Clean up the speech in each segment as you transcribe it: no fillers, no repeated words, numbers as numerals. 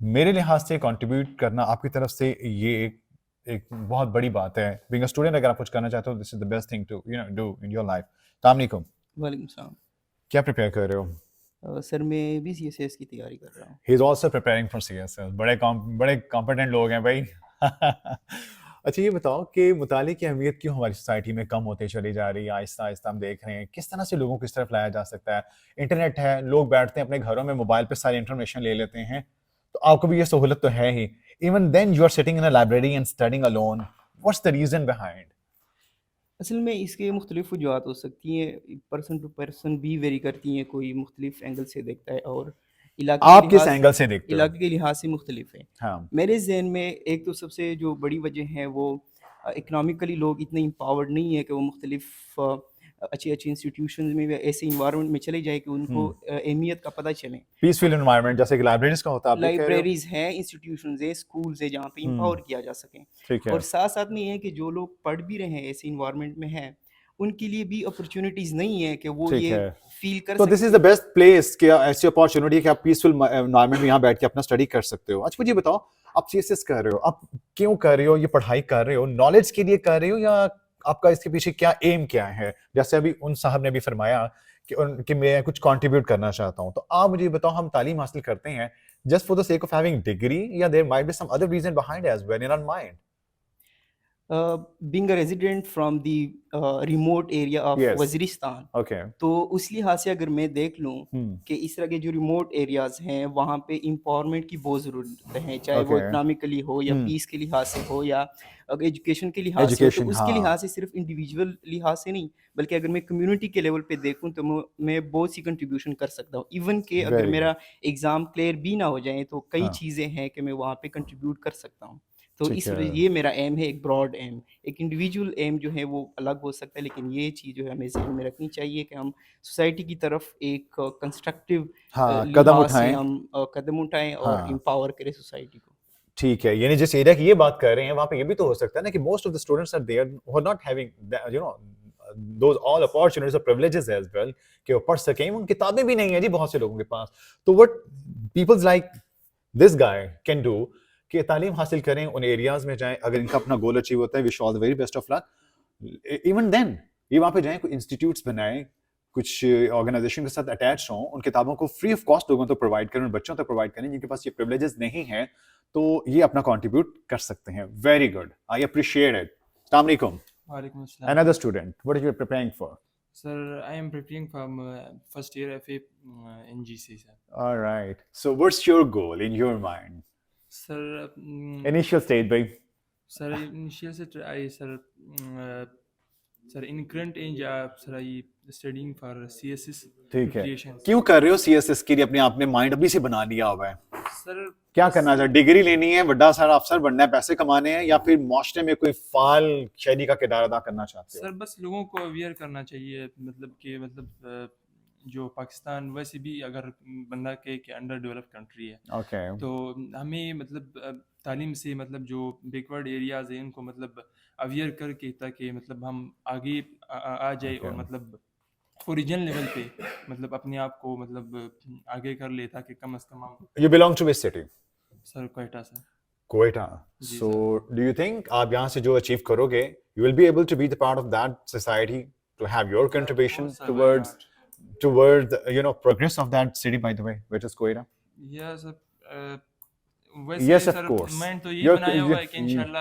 میرے لحاظ سے کنٹریبیوٹ کرنا آپ کی طرف سے یہ ایک بہت بڑی بات ہے. بینگ اے اسٹوڈنٹ اگر آپ کچھ کرنا چاہتے ہو this is the best thing to do in your life. السلام علیکم. وعلیکم السلام. کیا پریپیئر کر رہے ہو؟ سر میں بھی سی ایس ایس کی تیاری کر رہا ہوں. He is also preparing for C S S. بڑے کمپیٹنٹ لوگ ہیں بھائی. اچھا یہ بتاؤ کہ مطالعے کی اہمیت کیوں ہماری سوسائٹی میں کم ہوتے چلی جا رہی ہے؟ آہستہ آہستہ ہم دیکھ رہے ہیں کس طرح سے لوگوں کو اس طرف لایا جا سکتا ہے. انٹرنیٹ ہے, لوگ بیٹھتے ہیں اپنے گھروں میں موبائل پہ ساری انفارمیشن لے لیتے ہیں, تو آپ کو بھی یہ سہولت تو ہے ہی. Even then you are sitting in a library and studying alone. What's the reason behind? اصل میں اس کے مختلف وجوہات ہو سکتی ہیں, پرسن ٹو پرسن بھی ویری کرتی ہیں, کوئی مختلف اینگل سے دیکھتا ہے اور آپ کس اینگل سے دیکھتے ہو؟ علاقے کے لحاظ سے مختلف ہے. ہاں میرے ذہن میں ایک تو سب سے جو بڑی وجہ ہے وہ اکنامکلی لوگ اتنے امپاورڈ نہیں ہے کہ وہ مختلف اچھی انسٹیٹیوشنز میں ایسے انوائرمنٹ میں چلے جائے کہ ان کو اہمیت کا پتہ چلے. پیسفل انوائرمنٹ جیسے کہ لائبریریز کا ہوتا ہے, لائبریریز ہیں, انسٹیٹیوشنز ہیں, اسکولز ہیں جہاں پہ امپاور کیا جا سکیں. اور ساتھ ساتھ میں یہ ہے کہ جو لوگ پڑھ بھی رہے ہیں ایسے انوائرمنٹ میں ہیں ان کے لیے بھی اپرچونیٹیز نہیں ہے کہ وہ یہ فیل کر تو سکیں. دس از دا بیسٹ پلیس کہ ایسی اپارچونیٹی ہے کہ آپ پیسفل انوائرمنٹ میں یہاں بیٹھ کے اپنا اسٹڈی کر سکتے ہو. اچھا مجھے بتاؤ آپ سی ایس ایس کر رہے ہو, آپ کیوں کر رہے ہو؟ یہ پڑھائی کر رہے ہو نالج کے لیے کر رہے ہو یا آپ کا اس کے پیچھے کیا ایم کیا ہے؟ جیسے ابھی ان صاحب نے بھی فرمایا کہ میں کچھ کنٹریبیوٹ کرنا چاہتا ہوں, تو آپ مجھے بتاؤ ہم تعلیم حاصل کرتے ہیں just for the sake of having degree یا there might be some other reason behind as well in our mind? Being a resident from the remote area of Waziristan, okay, تو اس لحاظ سے اگر میں دیکھ لوں کہ اس طرح کے جو ریموٹ ایریاز ہیں وہاں پہ امپاورمنٹ کی بہت ضرورت ہے, چاہے وہ اکنامکلی ہو یا پیس کے لحاظ سے ہو یا ایجوکیشن کے لحاظ سے ہو. تو اس کے لحاظ سے صرف انڈیویجول لحاظ سے نہیں بلکہ اگر میں کمیونٹی کے لیول پہ دیکھوں تو میں بہت سی کنٹریبیوشن کر سکتا ہوں. ایون کہ اگر میرا ایگزام کلیئر بھی نہ ہو جائیں تو کئی چیزیں ہیں کہ میں وہاں پہ کنٹریبیوٹ کر سکتا ہوں. تو اس یہ میرا ایم ہے, ایک براڈ ایم. ایک انڈیویجول ایم جو ہے وہ الگ ہو سکتا ہے, لیکن یہ چیز جو ہے ہمیں ذہن میں رکھنی چاہیے کہ ہم سوسائٹی کی طرف ایک کنسٹرکٹیو قدم اٹھائیں اور امپاور کریں سوسائٹی کو. ٹھیک ہے, یعنی جس ایریا کی یہ بات کر رہے ہیں وہاں پہ یہ بھی تو ہو سکتا ہے نا کہ most of the students are there who are not having you know those all opportunities اور پریولیجز ایز ویل کہ وہ پڑھ سکیں. ان کتابیں بھی نہیں ہیں جی بہت سے لوگوں کے پاس. تو what peoples like this guy can do کہ تعلیم حاصل کریں, ان ایریاز میں جائیں, اگر ان کا اپنا گول اچیو ہوتا ہے wish all the very best of luck. Even then یہ وہاں پہ جائیں, کوئی انسٹیٹیوٹس بنائیں, کچھ آرگنائزیشن کے ساتھ اٹیچ ہوں, ان کتابوں کو فری آف کاسٹ لوگوں تک پرووائڈ کریں, ان بچوں تک پرووائڈ کریں جن کے پاس یہ پریولیجز نہیں ہیں, تو یہ اپنا کنٹریبیوٹ کر سکتے ہیں. Very good, I appreciate it. السلام علیکم. وعلیکم السلام. Another student, what are you preparing for? Sir, I am preparing from first year FA in GC, sir. All right. So what's your goal in your mind? Sir, Initial state, bhai. sir, initial se sir in current age, sir, I studying for CSS preparation. کیوں کر رہے ہو سی S S کے لیے؟ اپنے آپ نے mind ابھی سے بنا لیا ہوا ہے. سر کیا کرنا ہے؟ ڈگری لینی ہے, بڑا سارا افسر بننا ہے, پیسے کمانے ہیں, یا پھر معاشرے میں کوئی فعال شہری کا کردار ادا کرنا چاہتے ہیں؟ سر بس لوگوں کو اویئر کرنا چاہیے, مطلب کہ جو پاکستان ویسے بھی اگر بندہ کہ انڈر ڈیولپ کنٹری ہے, تو ہمیں مطلب تعلیم سے مطلب جو بیکورڈ ایریاز ہیں ان کو مطلب اویئر کر کے تاکہ مطلب ہم آگے آ جائے اور مطلب اوریجنل لیول پہ مطلب اپنے آپ کو مطلب آگے کر لے تاکہ کم از کم ہم. You belong to which city? Sir Quetta sir. Quetta. So do you think آپ یہاں سے جو اچیو کرو گے you will be able to be the part of that society to have your contribution towards you know progress of that city, by the way, which is Koira? Yes sir. Yes of course. میں تو یہ بنایا ہوا ہے کہ انشاءاللہ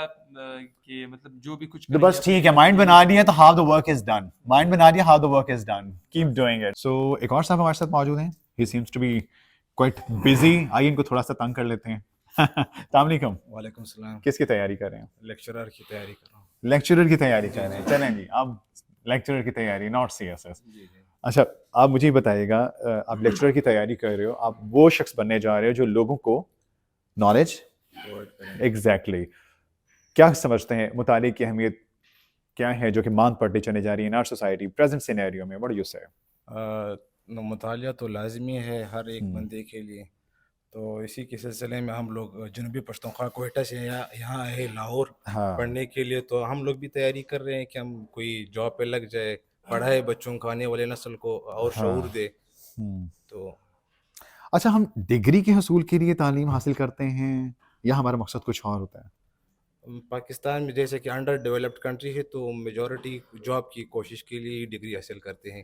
کہ مطلب جو بھی کچھ بس ٹھیک ہے, مائنڈ بنا لیا تو how the work is done. Mind بنا لیا how the work is done. Keep doing it. So ایک اور صاحب ہمارے ساتھ موجود ہیں. He seems to be quite busy. آئیے ان کو تھوڑا سا تنگ کر لیتے ہیں. السلام علیکم. وعلیکم السلام. کس کی تیاری کر رہے ہیں؟ لیکچرر کی تیاری کر رہا ہوں. لیکچرر کی تیاری کر رہے ہیں. چلیں جی, اب لیکچرر کی تیاری, ناٹ سی ایس ایس. اچھا آپ مجھے بتائیے گا, آپ لیکچرر کی تیاری کر رہے ہو, آپ وہ شخص بننے جا رہے ہو جو لوگوں کو نالج ایگزیکٹلی کیا سمجھتے ہیں مطالعے کی اہمیت کیا ہے جو کہ مانگ پڑتی چلی جا رہی ہے ان آر سوسائٹی پریزنٹ سینیریو میں؟ واٹ ڈو یو سے؟ مطالعہ تو لازمی ہے ہر ایک بندے کے لیے. تو اسی کے سلسلے میں ہم لوگ جنوبی پختونخوا کوئٹہ سے یہاں آئے لاہور پڑھنے کے لیے, تو ہم لوگ بھی تیاری کر رہے ہیں کہ ہم کوئی جاب پہ لگ جائے, پڑھائے بچوں کو, آنے والے نسل کو اور شعور دے. تو اچھا ہم ڈگری کے حصول کے لیے تعلیم حاصل کرتے ہیں یا ہمارا مقصد کچھ اور ہوتا ہے؟ پاکستان میں جیسے کہ انڈر ڈیولپڈ کنٹری ہے تو میجورٹی جاب کی کوشش کے لیے ڈگری حاصل کرتے ہیں،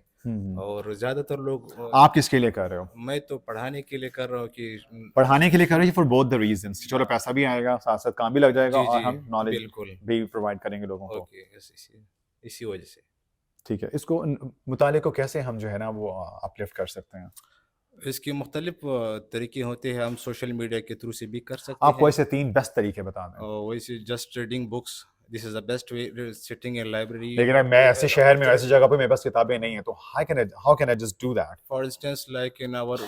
اور زیادہ تر لوگ آپ کس کے لیے کر رہے ہو؟ میں تو پڑھانے کے لیے کر رہا ہوں کہ پڑھانے کے لیے کر رہے ہیں فار بوتھ دا ریزنس، چلو پیسہ بھی آئے گا، ساتھ ساتھ کام بھی لگ جائے گا، اور ہم نالج بالکل بھی پرووائڈ کریں گے لوگوں کو. اوکے، اسی وجہ سے. ٹھیک ہے، اس کو مطالعے کو کیسے ہم جو ہے نا وہ اپلفٹ کر سکتے ہیں؟ اس کے مختلف طریقے ہوتے ہیں، ہم سوشل میڈیا کے تھرو سے بھی کر سکتے ہیں. آپ کو ایسے 3 بیسٹ طریقے بتا دیں. ویسے just reading books, this is the best way, sitting in library. لیکن میں ایسے شہر میں ایسی جگہ پہ میرے پاس کتابیں نہیں ہیں تو how can I just do that? For instance, like in our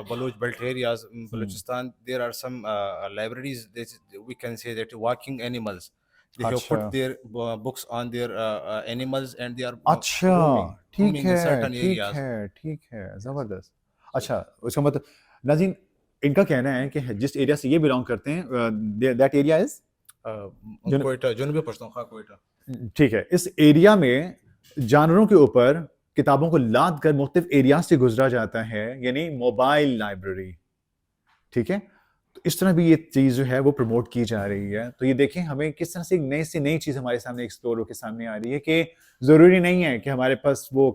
Baloch belt areas, Balochistan, there are some libraries that we can say that walking animals. They have put their books on their animals and they are اچھا ٹھیک roaming in certain areas. ٹھیک ہے زبردست. اچھا اس کا مطلب ناظرین ان کا کہنا ہے کہ جس ایریا سے یہ بلانگ کرتے ہیں دیٹ ایریا از کوئٹہ، جنوبی پختونخوا کوئٹہ. ٹھیک ہے، اس ایریا میں جانوروں کے اوپر کتابوں کو لاد کر مختلف ایریاز سے گزرا جاتا ہے، یعنی موبائل لائبریری. ٹھیک ہے، تو اس طرح بھی یہ چیز جو ہے وہ پروموٹ کی جا رہی ہے. تو یہ دیکھیں ہمیں کس طرح سے نئی چیز ہمارے سامنے ایکسپلور ہو کے سامنے آ رہی ہے کہ ضروری نہیں ہے کہ ہمارے پاس وہ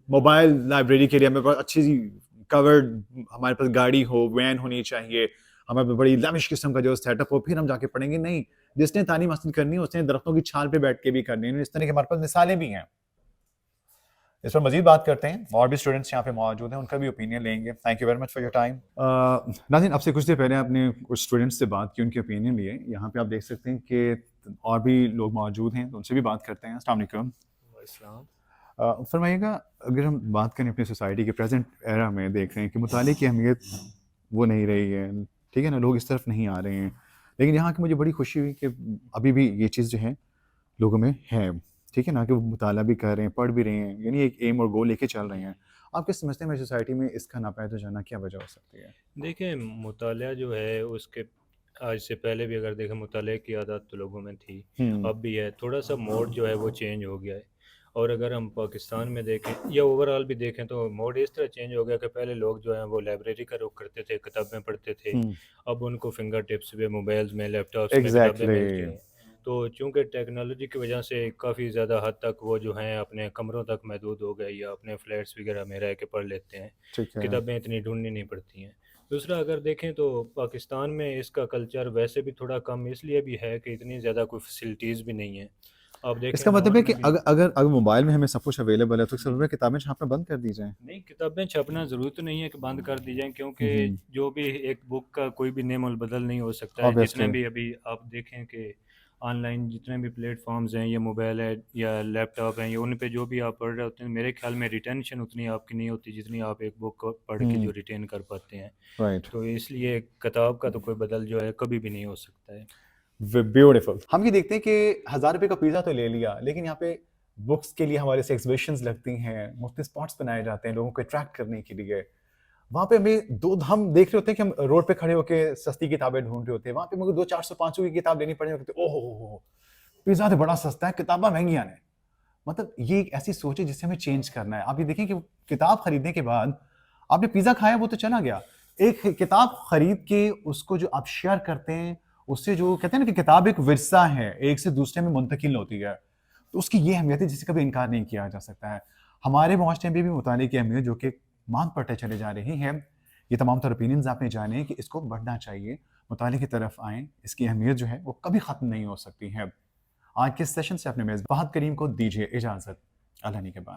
موبائل لائبریری کے لیے ہمیں بہت اچھی سی کورڈ ہمارے پاس گاڑی ہو، وین ہونی چاہیے، ہمیں بڑی لیوش قسم کا جو سیٹ اپ ہو پھر ہم جا کے پڑھیں گے. نہیں، جس نے تعلیم حاصل کرنی ہے اس نے درختوں کی چھال پہ بیٹھ کے بھی کرنی ہے. اس طرح کی ہمارے پاس مثالیں بھی ہیں. اس پر مزید بات کرتے ہیں، اور بھی اسٹوڈنٹس یہاں پہ موجود ہیں، ان کا بھی اوپینین لیں گے. Thank you very much for your time. ناظرین اب سے کچھ دیر پہلے آپ نے کچھ اسٹوڈنٹس سے بات کی، ان کے اوپینین لیے. یہاں پہ آپ دیکھ سکتے ہیں کہ اور بھی لوگ موجود ہیں، تو ان سے بھی بات کرتے ہیں. السلام علیکم. فرمائیے گا، اگر ہم بات کریں اپنی سوسائٹی کے پریزنٹ ایرا میں، دیکھ رہے ہیں کہ مطالعے کی اہمیت وہ نہیں رہی ہے، ٹھیک ہے نا، لوگ اس طرف نہیں آ رہے ہیں. لیکن یہاں کی مجھے بڑی خوشی ہوئی کہ ابھی بھی یہ چیز جو ہے لوگوں میں ہے، ٹھیک ہے نا، کہ وہ مطالعہ بھی کر رہے ہیں، پڑھ بھی رہے ہیں، یعنی ایک ایم اور گول لے کے چل رہے ہیں. آپ کس سمجھتے ہیں سوسائٹی میں اس کا ناپید ہو جانا کیا وجہ ہو سکتی ہے؟ دیکھیں مطالعہ جو ہے اس کے آج سے پہلے بھی اگر دیکھیں مطالعے کی عادت تو لوگوں میں تھی، اب بھی ہے. تھوڑا سا موڈ جو ہے وہ چینج ہو گیا ہے. اور اگر ہم پاکستان میں دیکھیں یا اوور آل بھی دیکھیں تو موڈ اس طرح چینج ہو گیا کہ پہلے لوگ جو ہیں وہ لائبریری کا رخ کرتے تھے، کتابیں پڑھتے تھے. اب ان کو فنگر ٹپس پہ، موبائلز میں، لیپ ٹاپس میں کتابیں ملتی ہیں. تو چونکہ ٹیکنالوجی کی وجہ سے کافی زیادہ حد تک وہ جو ہیں اپنے کمروں تک محدود ہو گئے یا اپنے فلیٹس وغیرہ میں رہ کے پڑھ لیتے ہیں، کتابیں اتنی ڈھونڈنی نہیں پڑتی ہیں. دوسرا اگر دیکھیں تو پاکستان میں اس کا کلچر ویسے بھی تھوڑا کم اس لیے بھی ہے کہ اتنی زیادہ کوئی فیسلٹیز بھی نہیں ہیں. اس کا مطلب ہے کہ اگر موبائل میں ہمیں سب کچھ اویلیبل ہے تو سب کتابیں چھاپنا بند کر دی جائیں؟ نہیں، کتابیں چھاپنا ضرورت تو نہیں ہے کہ بند کر دی جائیں، کیونکہ جو بھی ایک بک کا کوئی بھی نیم البدل نہیں ہو سکتا ہے. جتنے بھی ابھی آپ دیکھیں کہ آن لائن جتنے بھی پلیٹ فارمز ہیں، یا موبائل ہے یا لیپ ٹاپ ہیں، یا ان پہ جو بھی آپ پڑھ رہے ہوتے ہیں، میرے خیال میں ریٹینشن اتنی آپ کی نہیں ہوتی جتنی آپ ایک بک کو پڑھ کے جو ریٹین کر پاتے ہیں. تو اس لیے کتاب کا تو کوئی بدل جو ہے کبھی بھی نہیں ہو سکتا ہے. بیوٹیفل. ہم یہ دیکھتے ہیں کہ 1000 روپے کا پیزا تو لے لیا، لیکن یہاں پہ بکس کے لیے ہمارے سے ایگزیبیشنز لگتی ہیں، مختلف اسپاٹس بنائے جاتے ہیں لوگوں کو اٹریکٹ کرنے کے لیے. وہاں پہ ہم دیکھ رہے ہوتے ہیں کہ ہم روڈ پہ کھڑے ہو کے سستی کتابیں ڈھونڈ رہے ہوتے ہیں، وہاں پہ مجھے 200 400 500 کی کتاب لینی پڑے گی. اوہ ہو پیزا تو بڑا سستا ہے، کتابیں مہنگیاں ہیں. مطلب یہ ایک ایسی سوچ ہے جس سے ہمیں چینج کرنا ہے. آپ یہ دیکھیں کہ کتاب خریدنے کے بعد آپ نے پیزا کھایا وہ تو چلا گیا، ایک کتاب خرید کے اس کو جو آپ شیئر کرتے ہیں، اس سے جو کہتے ہیں نا کہ کتاب ایک ورثہ ہے، ایک سے دوسرے میں منتقل ہوتی ہے، تو اس کی یہ اہمیت ہے جسے کبھی انکار نہیں کیا جا سکتا ہے. ہمارے معاشرے میں بھی مطالعے کی اہمیت جو کہ مانگ پڑتے چلے جا رہی ہیں، یہ تمام تر اوپینینز آپ نے جانے کہ اس کو بڑھنا چاہیے، مطالعے کی طرف آئیں. اس کی اہمیت جو ہے وہ کبھی ختم نہیں ہو سکتی ہے. آج کے سیشن سے اپنے میزبان فہد کریم کو دیجیے اجازت. اللہ نے کے بعد.